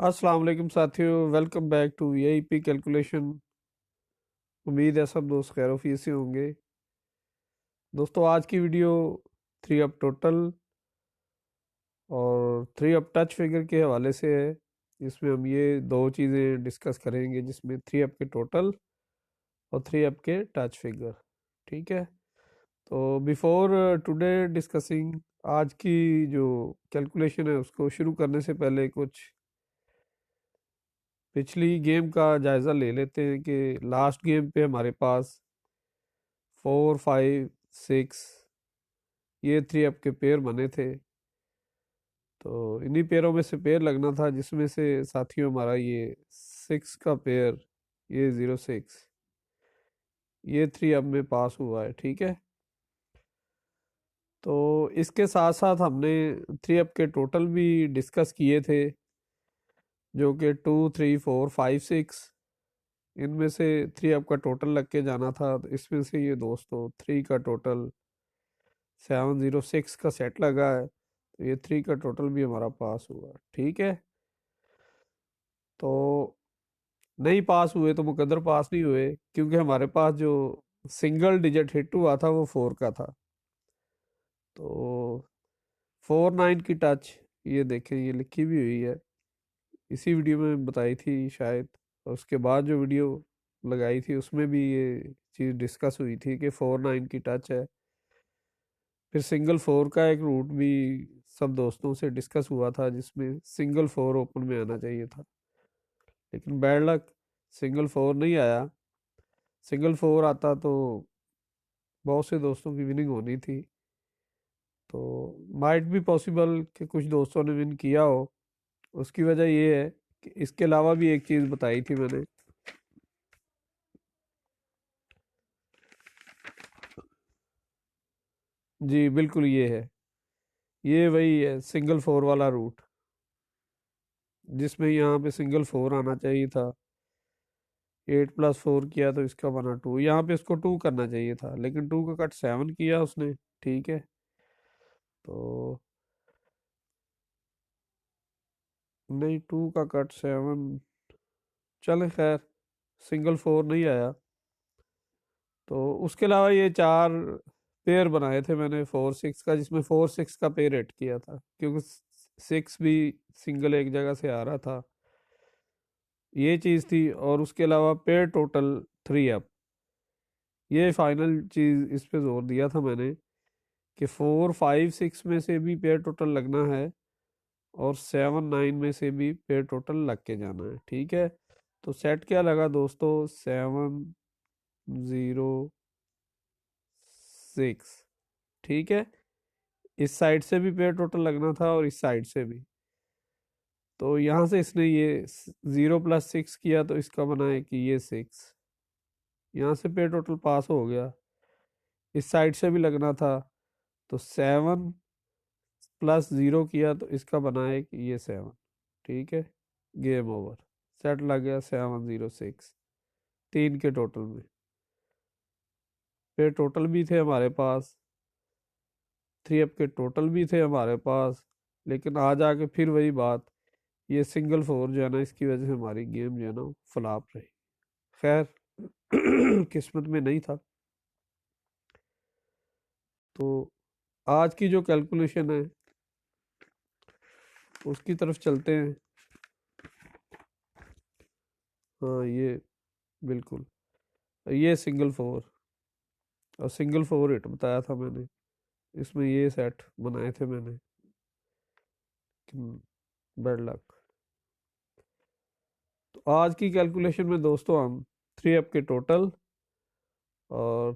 अस्सलाम वालेकुम साथियों, welcome back to AIP calculation. उम्मीद है सब दोस्त खैर से होंगे। दोस्तों, आज की वीडियो थ्री अप टोटल और थ्री अप टच फिगर के हवाले से है। इसमें हम ये दो चीज़ें डिस्कस करेंगे, जिसमें थ्री अप के टोटल और थ्री अप के टच फिगर। ठीक है, तो बिफोर टुडे डिस्कसिंग आज की जो कैलकुलेशन है उसको शुरू करने से पहले कुछ पिछली गेम का जायज़ा ले लेते हैं कि लास्ट गेम पे हमारे पास 4, 5, 6 ये थ्री अप के पेयर बने थे। तो इन्हीं पेयरों में से पेयर लगना था, जिसमें से साथियों हमारा ये 6 का पेयर, ये 0, 6, ये थ्री अप में पास हुआ है। ठीक है, तो इसके साथ साथ हमने थ्री अप के टोटल भी डिस्कस किए थे, जो कि 2, 3, 4, 5, 6 इनमें से थ्री अप का टोटल लग के जाना था। तो इसमें से ये दोस्तों थ्री का टोटल 7, 0, 6 का सेट लगा है, तो ये थ्री का टोटल भी हमारा पास हुआ। ठीक है, तो नहीं पास हुए तो मुकद्दर पास नहीं हुए, क्योंकि हमारे पास जो सिंगल डिजिट हिट हुआ था वो 4 का था। तो 4, 9 की टच, ये देखें, ये लिखी भी हुई है, इसी वीडियो में बताई थी शायद। और उसके बाद जो वीडियो लगाई थी उसमें भी ये चीज़ डिस्कस हुई थी कि 4, 9 की टच है। फिर सिंगल 4 का एक रूट भी सब दोस्तों से डिस्कस हुआ था, जिसमें सिंगल 4 ओपन में आना चाहिए था, लेकिन बैड लक सिंगल 4 नहीं आया। सिंगल 4 आता तो बहुत से दोस्तों की विनिंग होनी थी। तो माइट भी पॉसिबल कि कुछ दोस्तों ने विन किया हो। उसकी वजह ये है कि इसके अलावा भी एक चीज़ बताई थी मैंने। जी बिल्कुल, ये है, ये वही है सिंगल 4 वाला रूट, जिसमें यहाँ पे सिंगल 4 आना चाहिए था। 8+4 किया तो इसका बना 2, यहाँ पे इसको 2 करना चाहिए था, लेकिन 2 का कट 7 किया उसने। ठीक है, तो नहीं, 2 का कट 7, चले खैर, सिंगल 4 नहीं आया। तो उसके अलावा ये चार पेयर बनाए थे मैंने 4, 6 का, जिसमें 4, 6 का पेयर हिट किया था, क्योंकि 6 भी सिंगल एक जगह से आ रहा था, ये चीज़ थी। और उसके अलावा पेयर टोटल थ्री अप, ये फाइनल चीज़, इस पे जोर दिया था मैंने कि 4, 5, 6 में से भी पेयर टोटल लगना है, और 7, 9 में से भी पेयर टोटल लग के जाना है। ठीक है, तो सेट क्या लगा दोस्तों, 7, 0, 6। ठीक है, इस साइड से भी पेयर टोटल लगना था और इस साइड से भी। तो यहाँ से इसने ये 0+6 किया, तो इसका बना है कि ये 6, यहाँ से पेयर टोटल पास हो गया। इस साइड से भी लगना था, तो 7+0 किया, तो इसका बना है कि ये 7। ठीक है, गेम ओवर, सेट लग गया 7, 0, 6 तीन के टोटल में। पेयर टोटल भी थे हमारे पास, थ्री अप के टोटल भी थे हमारे पास, लेकिन आ जाके फिर वही बात, ये सिंगल 4 जो है ना, इसकी वजह से हमारी गेम जो है ना फ्लॉप रही। खैर किस्मत में नहीं था। तो आज की जो कैलकुलेशन है उसकी तरफ चलते हैं। हाँ, ये बिल्कुल, ये सिंगल 4 और सिंगल 4 हिट बताया था मैंने, इसमें ये सेट बनाए थे मैंने, बेड लक। तो आज की कैलकुलेशन में दोस्तों हम थ्री अप के टोटल और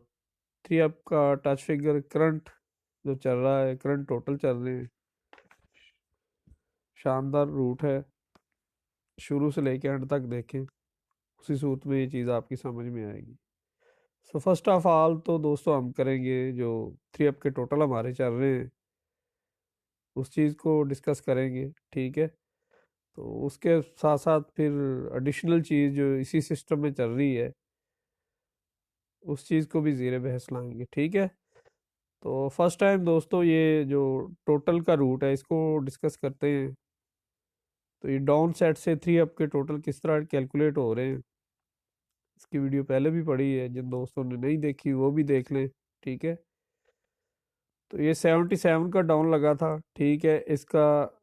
थ्री अप का टच फिगर करंट जो चल रहा है, करंट टोटल चल रहे हैं, शानदार रूट है, शुरू से लेके एंड तक देखें, उसी सूरत में ये चीज़ आपकी समझ में आएगी। सो फर्स्ट ऑफ ऑल तो दोस्तों हम करेंगे जो थ्री अप के टोटल हमारे चल रहे हैं उस चीज़ को डिस्कस करेंगे। ठीक है, तो उसके साथ साथ फिर एडिशनल चीज़ जो इसी सिस्टम में चल रही है उस चीज़ को भी ज़ीरे बहस लाएंगे। ठीक है, तो फर्स्ट टाइम दोस्तों ये जो टोटल का रूट है इसको डिस्कस करते हैं। तो ये डाउन सेट से 3 अप के टोटल किस तरह कैलकुलेट हो रहे हैं, इसकी वीडियो पहले भी पड़ी है, जिन दोस्तों ने नहीं देखी वो भी देख लें। ठीक है, तो ये 77 का डाउन लगा था। ठीक है, इसका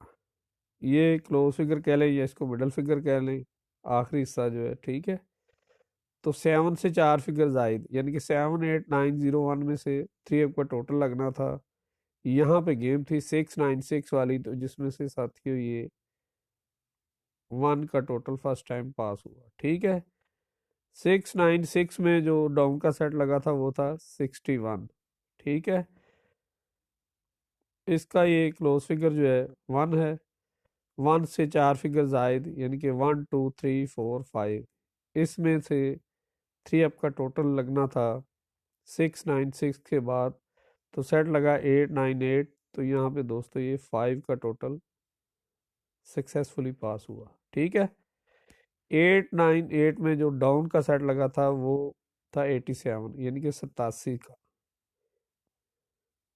ये क्लोज फिगर कह लें या इसको मिडल फिगर कह लें, आखिरी हिस्सा जो है। ठीक है, तो 7 से 4 फिगर जायद, यानी कि 78901 में से 3 अप का टोटल लगना था। यहाँ पे गेम थी 696 वाली, तो जिसमें से साथियों ये 1 का टोटल फर्स्ट टाइम पास हुआ। ठीक है, 696 में जो डाउन का सेट लगा था वो था 61। ठीक है, इसका ये क्लोज फिगर जो है 1 है। 1 से 4 फिगर जायद, यानी कि 1 2 3 4 5, इसमें से 3 अप का टोटल लगना था 696 के बाद, तो सेट लगा 898। तो यहाँ पे दोस्तों ये 5 का टोटल सक्सेसफुली पास हुआ। ठीक है, 898 में जो डाउन का सेट लगा था वो था 87, यानी कि 87 का।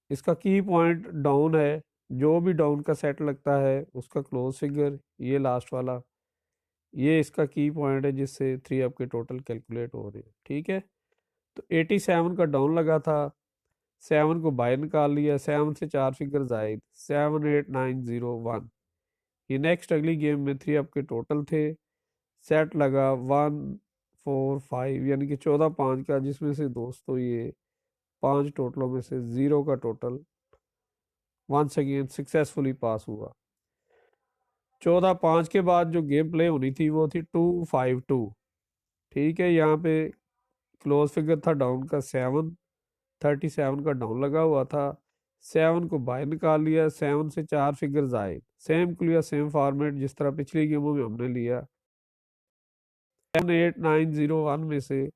इसका की पॉइंट डाउन है, जो भी डाउन का सेट लगता है उसका क्लोज फिगर ये लास्ट वाला, ये इसका की पॉइंट है जिससे 3 अप के टोटल कैलकुलेट हो रहे हैं। ठीक है, तो 87 का डाउन लगा था, 7 को बाहर निकाल लिया, 7 से 4 फिगर जायद, 78901। ये नेक्स्ट अगली गेम में 3 अप के टोटल थे, सेट लगा 145, यानी कि 14 5 का, जिसमें से दोस्तों ये 5 टोटलों में से 0 का total once again successfully pass हुआ। 14 5 के बाद जो गेम प्ले होनी थी वो थी 252। ठीक है, यहाँ पे क्लोज फिगर था डाउन का 7, 37 का डाउन लगा हुआ था, 7 को बाहर निकाल लिया, 7 से 4 फिगर आए, सेम को लिया, सेम फॉर्मेट जिस तरह पिछली गेमों में हमने लिया। 78901 में से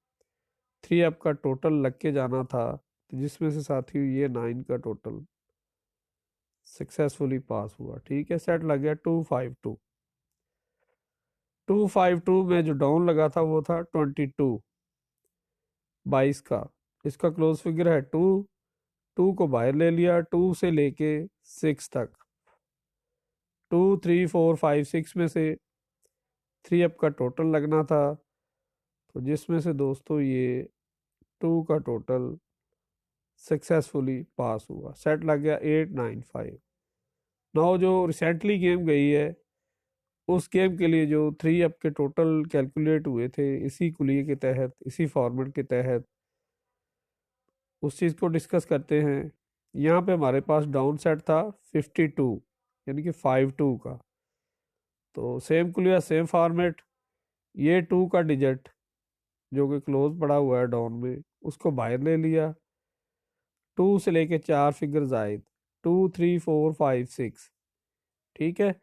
3 अप का टोटल लग के जाना था, जिसमें से साथियों ये 9 का टोटल सक्सेसफुली पास हुआ। ठीक है, सेट लग गया 252। 252 में जो डाउन लगा था वो था 22 का, इसका क्लोज फिगर है 2, 2 को बाहर ले लिया, 2 से लेके 6 तक, 2 3 4 5 6 में से 3 अप का टोटल लगना था, तो जिसमें से दोस्तों ये 2 का टोटल सक्सेसफुली पास हुआ। सेट लग गया 895। नाउ जो रिसेंटली गेम गई है उस गेम के लिए जो 3 अप के टोटल कैलकुलेट हुए थे इसी कुलिये के तहत, इसी फॉर्मेट के तहत, उस चीज़ को डिस्कस करते हैं। यहाँ पे हमारे पास डाउन सेट था 52, यानी कि 52 का, तो सेम कुलिया सेम फॉर्मेट, ये 2 का डिजिट जो कि क्लोज पड़ा हुआ है डाउन में उसको बाहर ले लिया, 2 से लेके 4 फिगर जायद, 2 3 4 5 6। ठीक है,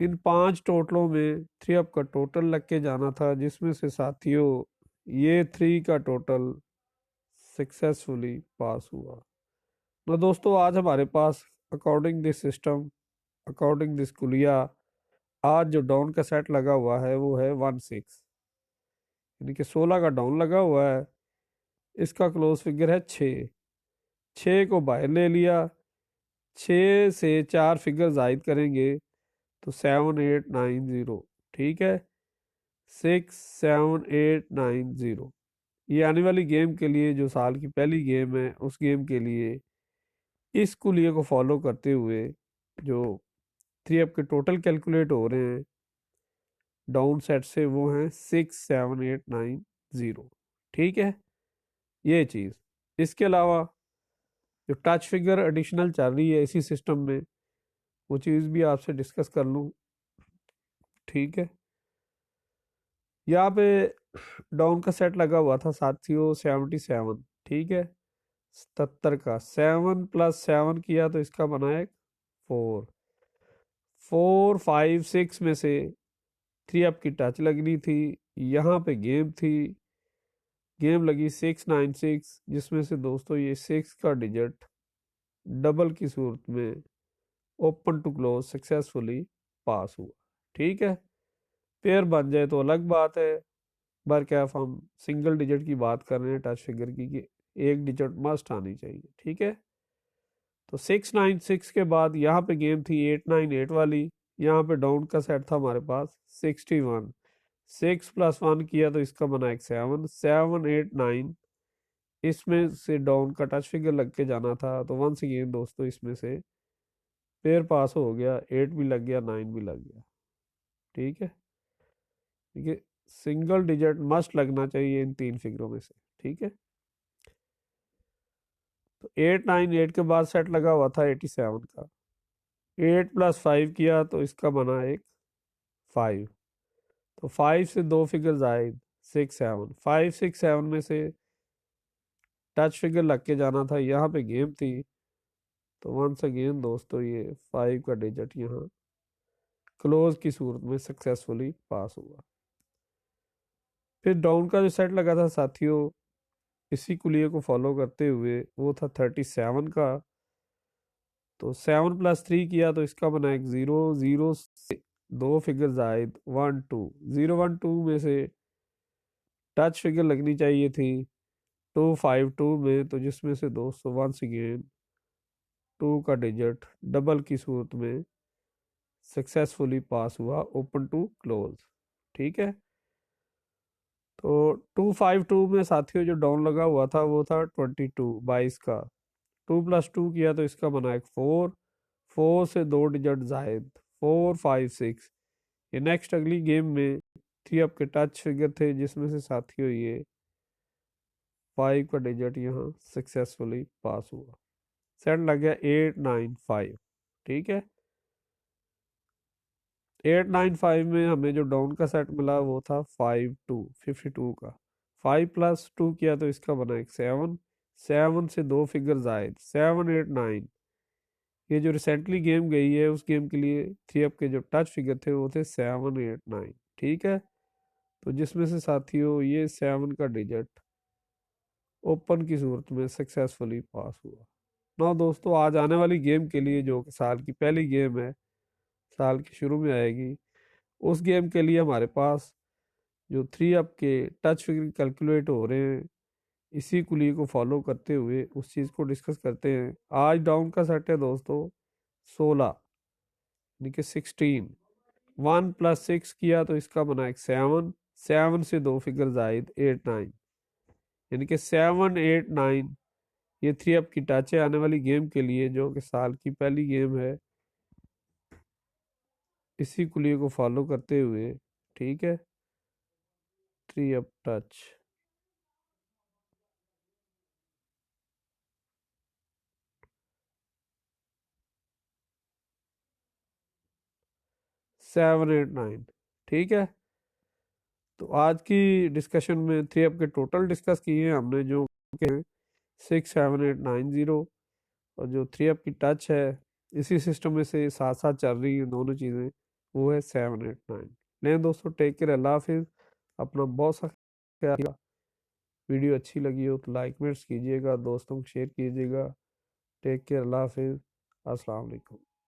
इन 5 टोटलों में 3 अप का टोटल लग के जाना था, जिसमें से साथियों ये 3 का टोटल सक्सेसफुली पास हुआ। तो दोस्तों आज हमारे पास according this system, according this कुलिया, आज जो डाउन का सेट लगा हुआ है वो है 16, यानी कि 16 का डाउन लगा हुआ है। इसका क्लोज फिगर है 6, 6 को बाहर ले लिया, 6 से 4 फिगर जायद करेंगे तो 7890। ठीक है, 67890, ये आने वाली गेम के लिए जो साल की पहली गेम है उस गेम के लिए इस कुलिये को फॉलो करते हुए जो 3 अप के टोटल कैलकुलेट हो रहे हैं डाउन सेट से वो हैं 67890। ठीक है, ये चीज़। इसके अलावा जो टच फिगर एडिशनल चल रही है इसी सिस्टम में, वो चीज़ भी आपसे डिस्कस कर लूँ। ठीक है, यहाँ पे डाउन का सेट लगा हुआ था साथियों 77। ठीक है, 77 का 7 + 7 किया तो इसका बना है 4, 4 5 6 में से 3 अप की टच लगनी थी। यहाँ पे गेम थी, गेम लगी 696, जिसमें से दोस्तों ये 6 का डिजिट डबल की सूरत में open to close successfully pass हुआ। ठीक है, पेयर बन जाए तो अलग बात है, बर क्या हम सिंगल डिजिट की बात कर रहे हैं टच फिगर की, कि एक डिजिट मस्ट आनी चाहिए। ठीक है, तो 696 के बाद यहाँ पे गेम थी 898 वाली, यहाँ पे डाउन का सेट था हमारे पास 61। 6+1 किया तो इसका बना एक 7, 7 8 9। इसमें से डाउन का टच फिगर लग के जाना था, तो वंस अगेन दोस्तों इसमें से पेयर पास हो गया, 8 भी लग गया, 9 भी लग गया। ठीक है, ठीक है। सिंगल डिजिट मस्ट लगना चाहिए इन 3 फिगरों में से। ठीक है, तो 8 9 8 के बाद सेट लगा हुआ था 87 का। 8+5 किया तो इसका बना एक 5। तो 5 से 2 फिगर जायद 6 7। 5 6 7 में से टच फिगर लग के जाना था, यहाँ पे गेम थी, तो वंस अगेन दोस्तों ये 5 का डिजिट यहाँ क्लोज की सूरत में सक्सेसफुली पास हुआ। फिर डाउन का जो सेट लगा था साथियों, इसी कुलिये को फॉलो करते हुए वो था 37 का। तो 7+3 किया तो इसका बना एक 0। 0 से 2 फिगर जायद 1 2। 0 1 2 में से टच फिगर लगनी चाहिए थी 2 5 2 में, तो जिसमें से दोस्तों वंस अगेन 2 का डिजिट डबल की सूरत में सक्सेसफुली पास हुआ, ओपन टू क्लोज। ठीक है, तो 2 5 2 में साथियों जो डाउन लगा हुआ था वो था 22 का। 2+2 किया तो इसका बना एक 4। 4 से 2 डिजिट जायद 4 5 6। ये नेक्स्ट अगली गेम में 3 आपके टच फिगर थे, जिसमें से साथियों ये 5 का डिजिट यहाँ सक्सेसफुली पास हुआ। सेट लग गया 8 9 5। ठीक है, 8 9 5 में हमें जो डाउन का सेट मिला वो था 5 2 52 का। 5+2 किया तो इसका बना एक 7। 7 से 2 फिगर जायद 7 8 9। ये जो रिसेंटली गेम गई है उस गेम के लिए 3 अप के जो टच फिगर थे वो थे 7 8 9। ठीक है, तो जिसमें से साथियों ये 7 का डिजिट ओपन की सूरत में सक्सेसफुली पास हुआ। ना दोस्तों, आज आने वाली गेम के लिए जो कि साल की पहली गेम है, साल के शुरू में आएगी, उस गेम के लिए हमारे पास जो 3 अप के टच फिगर कैलकुलेट हो रहे हैं, इसी कुली को फॉलो करते हुए उस चीज़ को डिस्कस करते हैं। आज डाउन का सेट है दोस्तों 16, यानी कि 16। 1+6 किया तो इसका बना एक 7। 7 से 2 फिगर जायद 8 9, यानी कि 7 8 9। ये 3 अप की टच है आने वाली गेम के लिए, जो कि साल की पहली गेम है, इसी कुलिये को फॉलो करते हुए। ठीक है, 3 अप टच 7 8 9। ठीक है, तो आज की डिस्कशन में 3 अप के टोटल डिस्कस किए हैं हमने, जो कि 6 7 8 9 0। और जो 3 अप की टच है इसी सिस्टम में से साथ साथ चल रही हैं दोनों चीज़ें, वो है 7 8 9। लें दोस्तों, टेक केयर, अल्लाह हाफिज़, अपना बहुत सा ख्याल रखिएगा। वीडियो अच्छी लगी हो तो लाइक मेट्स कीजिएगा, दोस्तों को शेयर कीजिएगा। टेक केयर, अल्लाह हाफिज़, अस्सलाम वालेकुम।